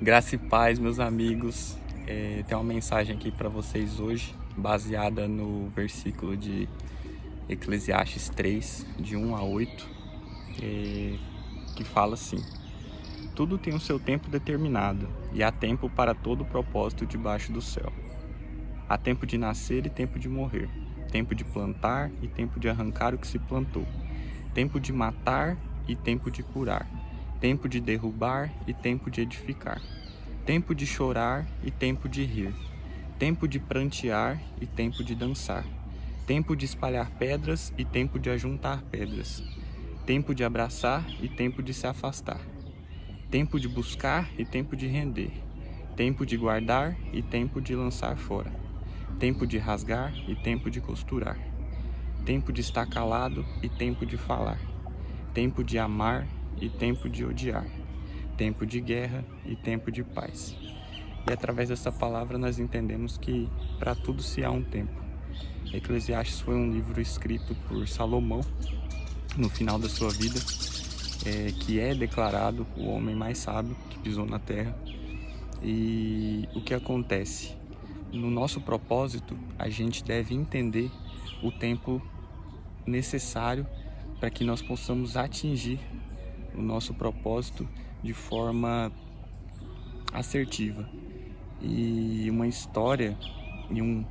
Graça e paz, meus amigos. Tem uma mensagem aqui para vocês hoje, baseada no versículo de Eclesiastes 3, de 1 a 8, que fala assim: Tudo tem o seu tempo determinado, e há tempo para todo propósito debaixo do céu. Há tempo de nascer e tempo de morrer, tempo de plantar e tempo de arrancar o que se plantou, tempo de matar e tempo de curar, tempo de derrubar e tempo de edificar, tempo de chorar e tempo de rir, tempo de prantear e tempo de dançar, tempo de espalhar pedras e tempo de ajuntar pedras, tempo de abraçar e tempo de se afastar, tempo de buscar e tempo de render, tempo de guardar e tempo de lançar fora, tempo de rasgar e tempo de costurar, tempo de estar calado e tempo de falar, tempo de amar e tempo de odiar, tempo de guerra e tempo de paz. E através dessa palavra nós entendemos que para tudo se há um tempo. Eclesiastes foi um livro escrito por Salomão no final da sua vida, que é declarado o homem mais sábio que pisou na terra. E o que acontece? No nosso propósito, a gente deve entender o tempo necessário para que nós possamos atingir o nosso propósito de forma assertiva. E uma história e um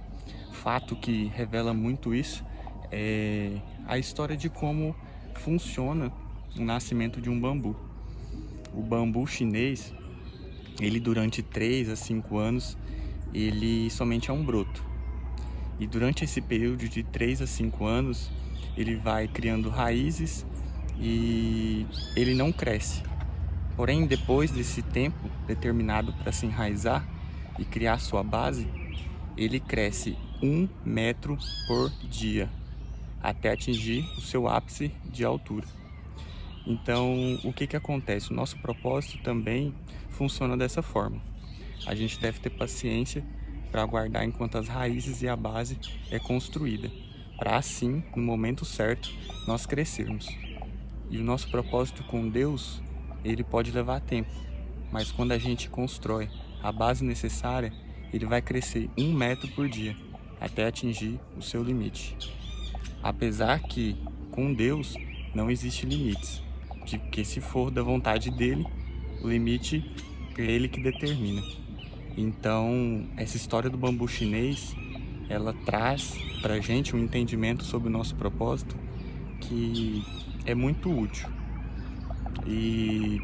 fato que revela muito isso é a história de como funciona o nascimento de um bambu. O bambu chinês, ele durante 3 a 5 anos, ele somente é um broto. E durante esse período de 3 a 5 anos, ele vai criando raízes e ele não cresce. Porém, depois desse tempo determinado para se enraizar e criar sua base, ele cresce 1 metro por dia, até atingir o seu ápice de altura. Então, o que acontece? O nosso propósito também funciona dessa forma. A gente deve ter paciência para aguardar enquanto as raízes e a base é construída, para assim, no momento certo, nós crescermos. E o nosso propósito com Deus, ele pode levar tempo, mas quando a gente constrói a base necessária, ele vai crescer 1 metro por dia, até atingir o seu limite. Apesar que, com Deus, não existe limites, porque se for da vontade dele, o limite é ele que determina. Então, essa história do bambu chinês, ela traz pra gente um entendimento sobre o nosso propósito que é muito útil. E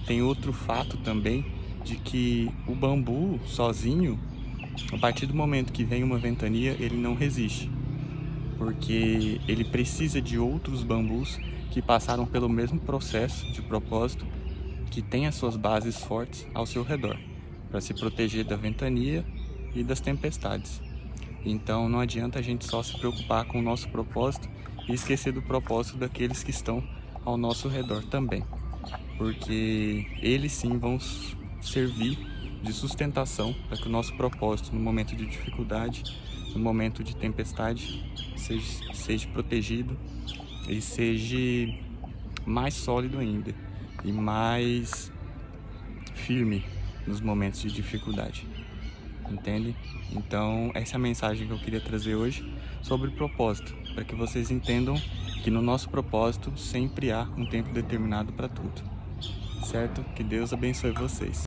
tem outro fato também, de que o bambu sozinho, a partir do momento que vem uma ventania, ele não resiste, porque ele precisa de outros bambus que passaram pelo mesmo processo de propósito, que tem as suas bases fortes ao seu redor, para se proteger da ventania e das tempestades. Então não adianta a gente só se preocupar com o nosso propósito e esquecer do propósito daqueles que estão ao nosso redor também, porque eles sim vão servir de sustentação para que o nosso propósito no momento de dificuldade, no momento de tempestade, seja protegido e seja mais sólido ainda e mais firme nos momentos de dificuldade. Entende? Então essa é a mensagem que eu queria trazer hoje sobre propósito, para que vocês entendam que no nosso propósito sempre há um tempo determinado para tudo, certo? Que Deus abençoe vocês.